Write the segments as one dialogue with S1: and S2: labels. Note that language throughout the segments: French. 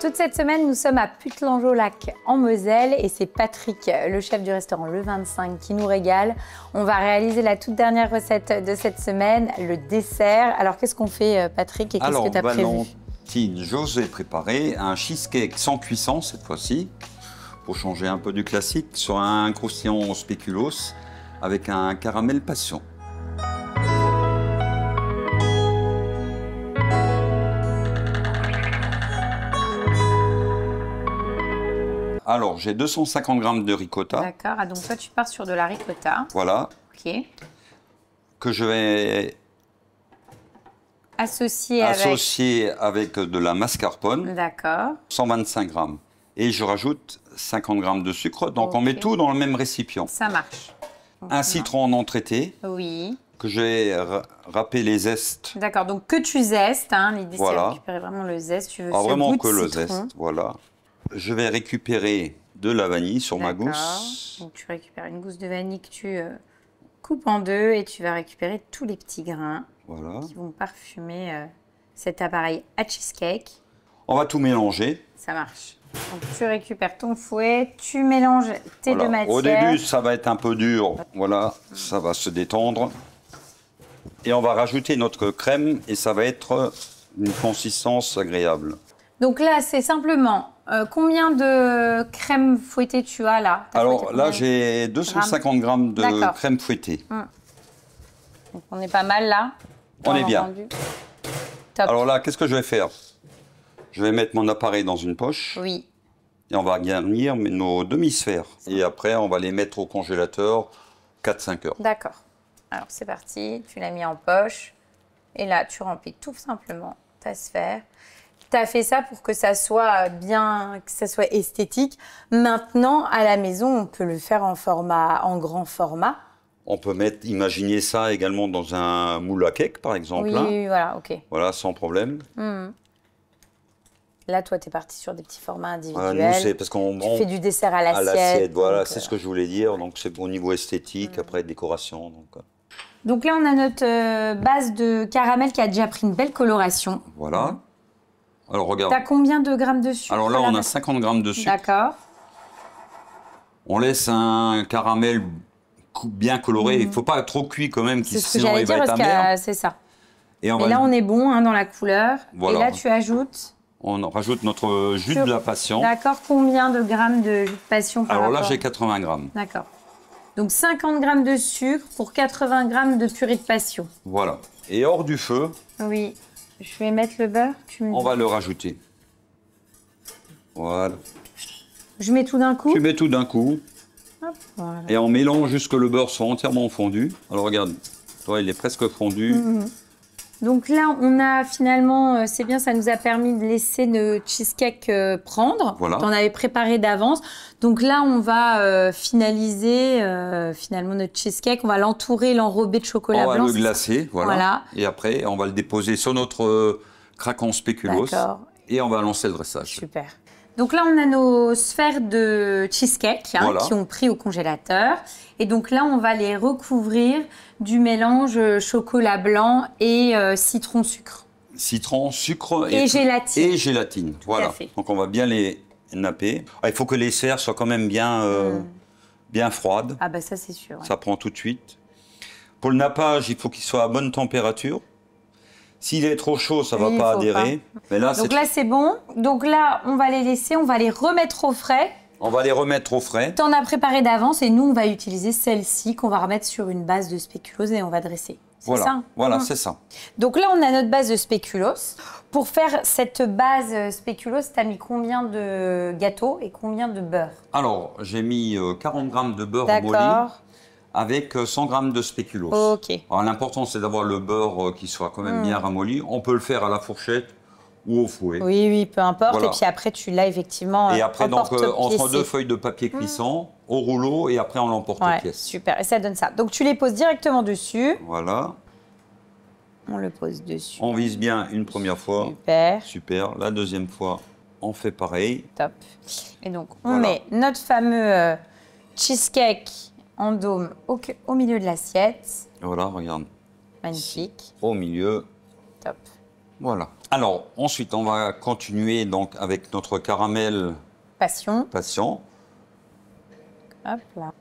S1: Toute cette semaine, nous sommes à Puttelange-au-Lac en Moselle et c'est Patrick, le chef du restaurant Le 25, qui nous régale. On va réaliser la toute dernière recette de cette semaine, le dessert. Alors, qu'est-ce qu'on fait, Patrick, et qu'est-ce que tu as prévu?
S2: Valentine, j'ose préparer un cheesecake sans cuisson cette fois-ci, pour changer un peu du classique, sur un croustillant spéculoos avec un caramel passion. Alors, j'ai 250 g de ricotta.
S1: D'accord, ah, donc toi, tu pars sur de la ricotta.
S2: Voilà.
S1: Ok.
S2: Que je vais
S1: associer
S2: avec de la mascarpone.
S1: D'accord.
S2: 125 g. Et je rajoute 50 g de sucre. Donc, on met tout dans le même récipient.
S1: Ça marche.
S2: Un citron non traité.
S1: Oui.
S2: Que je vais râper les zestes.
S1: D'accord, donc que tu zestes. Hein. L'idée, c'est de récupérer vraiment le zeste. Tu veux
S2: vraiment que le zeste, voilà. Je vais récupérer de la vanille sur ma gousse.
S1: Donc, tu récupères une gousse de vanille que tu coupes en deux et tu vas récupérer tous les petits grains qui vont parfumer cet appareil à cheesecake.
S2: On va tout mélanger.
S1: Ça marche. Donc, tu récupères ton fouet, tu mélanges tes deux matières.
S2: Au début, ça va être un peu dur. Voilà, ça va se détendre. Et on va rajouter notre crème et ça va être une consistance agréable.
S1: Donc là, c'est simplement combien de crème fouettée tu as là?
S2: Alors là, j'ai 250 g de crème fouettée.
S1: Donc on est pas mal là.
S2: On est bien. Top. Alors là, qu'est-ce que je vais faire? Je vais mettre mon appareil dans une poche.
S1: Oui.
S2: Et on va garnir nos demi-sphères. Et après, on va les mettre au congélateur 4-5 heures.
S1: D'accord. Alors c'est parti, tu l'as mis en poche. Et là, tu remplis tout simplement ta sphère. Tu as fait ça pour que ça soit bien, que ça soit esthétique. Maintenant, à la maison, on peut le faire en grand format.
S2: On peut imaginer ça également dans un moule à cake, par exemple.
S1: Oui, voilà, ok.
S2: Voilà, sans problème.
S1: Là, toi, tu es parti sur des petits formats individuels.
S2: Voilà, nous, c'est parce qu'on
S1: fais du dessert à l'assiette.
S2: Voilà, c'est ce que je voulais dire. Donc, c'est au niveau esthétique, après décoration.
S1: Donc là, on a notre base de caramel qui a déjà pris une belle coloration.
S2: Voilà. Alors, regarde.
S1: Tu as combien de grammes de sucre?
S2: Alors là, on a 50 g de sucre.
S1: D'accord.
S2: On laisse un caramel bien coloré. Il ne faut pas trop cuit quand même, sinon il va être amer.
S1: C'est ça.
S2: Et
S1: là, on est bon dans la couleur.
S2: Voilà.
S1: Et là, tu ajoutes?
S2: On rajoute notre jus de la passion.
S1: D'accord. Combien de grammes de jus de passion par
S2: Alors là, j'ai 80 g.
S1: D'accord. Donc 50 g de sucre pour 80 g de purée de passion.
S2: Voilà. Et hors du feu.
S1: Oui. Je vais mettre le beurre.
S2: On va le rajouter. Voilà.
S1: Je mets tout d'un coup?
S2: Tu mets tout d'un coup.
S1: Hop, voilà.
S2: Et on mélange jusqu'à ce que le beurre soit entièrement fondu. Alors regarde, toi, il est presque fondu.
S1: Donc là, on a finalement, c'est bien, ça nous a permis de laisser le cheesecake prendre.
S2: Voilà.
S1: On avait préparé d'avance. Donc là, on va finaliser finalement notre cheesecake. On va l'entourer, l'enrober de chocolat blanc.
S2: On va le glacer, voilà. Et après, on va le déposer sur notre craquant spéculoos.
S1: D'accord.
S2: Et on va lancer le dressage.
S1: Super. Donc là, on a nos sphères de cheesecake qui ont pris au congélateur. Et donc là, on va les recouvrir du mélange chocolat blanc et citron-sucre.
S2: Citron, sucre
S1: et gélatine.
S2: Et gélatine, voilà. Donc on va bien les napper. Il faut que les sphères soient quand même bien froides.
S1: Ah bah ça, c'est sûr. Ouais.
S2: Ça prend tout de suite. Pour le nappage, il faut qu'il soit à bonne température. S'il est trop chaud, ça ne va pas adhérer. Mais là,
S1: donc là, c'est bon. Donc là, on va les laisser, on va les remettre au frais.
S2: On va les remettre au frais.
S1: Tu en as préparé d'avance et nous, on va utiliser celle-ci qu'on va remettre sur une base de spéculoos et on va dresser. C'est ça?
S2: Voilà, c'est ça.
S1: Donc là, on a notre base de spéculoos. Pour faire cette base spéculoos, tu as mis combien de gâteaux et combien de beurre?
S2: Alors, j'ai mis 40 g de beurre moli avec 100 g de spéculoos.
S1: Ok.
S2: L'important, c'est d'avoir le beurre qui soit quand même bien ramolli. On peut le faire à la fourchette ou au fouet.
S1: Oui, peu importe. Voilà. Et puis après, tu l'as effectivement
S2: et après, donc, entre deux feuilles de papier cuisson, au rouleau, et après, on l'emporte aux pièces.
S1: Super, et ça donne ça. Donc, tu les poses directement dessus.
S2: Voilà.
S1: On le pose dessus.
S2: On vise bien une première fois.
S1: Super.
S2: Super. La deuxième fois, on fait pareil.
S1: Top. Et donc, on met notre fameux cheesecake en dôme au milieu de l'assiette.
S2: Voilà, regarde.
S1: Magnifique.
S2: Au milieu.
S1: Top.
S2: Voilà. Alors, ensuite, on va continuer donc avec notre caramel
S1: Passion.
S2: passion.
S1: Hop là.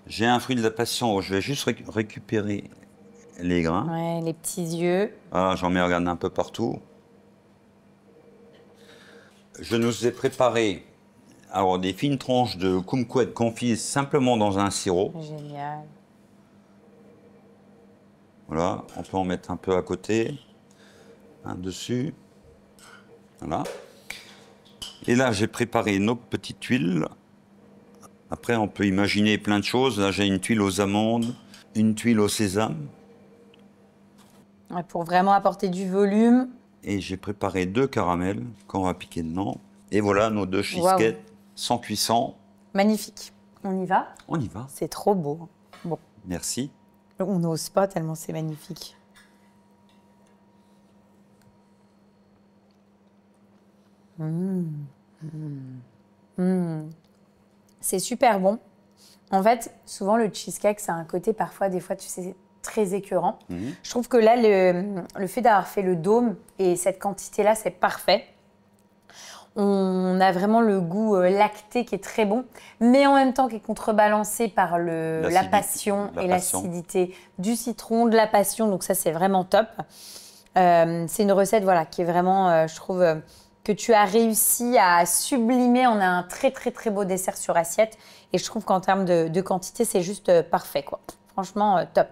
S2: J'ai un fruit de la passion, je vais juste récupérer les grains.
S1: Ouais, les petits yeux.
S2: Voilà, j'en mets, regarde, un peu partout. Je nous ai préparé alors, des fines tranches de kumquat confises simplement dans un sirop.
S1: Génial.
S2: Voilà, on peut en mettre un peu à côté, un dessus. Voilà. Et là, j'ai préparé nos petites tuiles. Après, on peut imaginer plein de choses. Là, j'ai une tuile aux amandes, une tuile au sésame.
S1: Ouais, pour vraiment apporter du volume.
S2: Et j'ai préparé 2 caramels qu'on va piquer dedans. Et voilà nos 2 cheesecakes sans cuisson.
S1: Magnifique. On y va?
S2: On y va.
S1: C'est trop beau. Bon,
S2: Merci.
S1: on n'ose pas tellement c'est magnifique. C'est super bon. En fait, souvent le cheesecake, ça a un côté parfois, des fois, tu sais, très écœurant. Je trouve que là, le fait d'avoir fait le dôme et cette quantité-là, c'est parfait. On a vraiment le goût lacté qui est très bon, mais en même temps qui est contrebalancé par la passion et l'acidité du citron, de la passion. Donc ça, c'est vraiment top. C'est une recette voilà, qui est vraiment, je trouve, que tu as réussi à sublimer. On a un très, très, très beau dessert sur assiette. Et je trouve qu'en termes de quantité, c'est juste parfait, quoi. Franchement, top.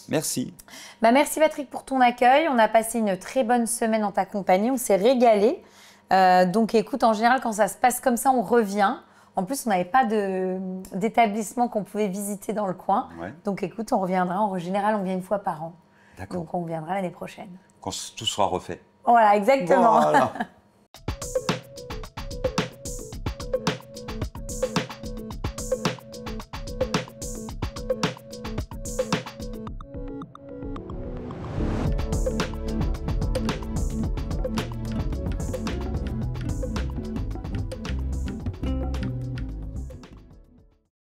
S2: Merci.
S1: Bah, merci Patrick pour ton accueil. On a passé une très bonne semaine en ta compagnie. On s'est régalé. Donc écoute, en général, quand ça se passe comme ça, on revient. En plus, on n'avait pas d'établissement qu'on pouvait visiter dans le coin.
S2: Ouais.
S1: Donc écoute, on reviendra. En général, on vient une fois par an.
S2: D'accord.
S1: Donc on reviendra l'année prochaine.
S2: Quand tout sera refait.
S1: Voilà, exactement.
S2: Voilà.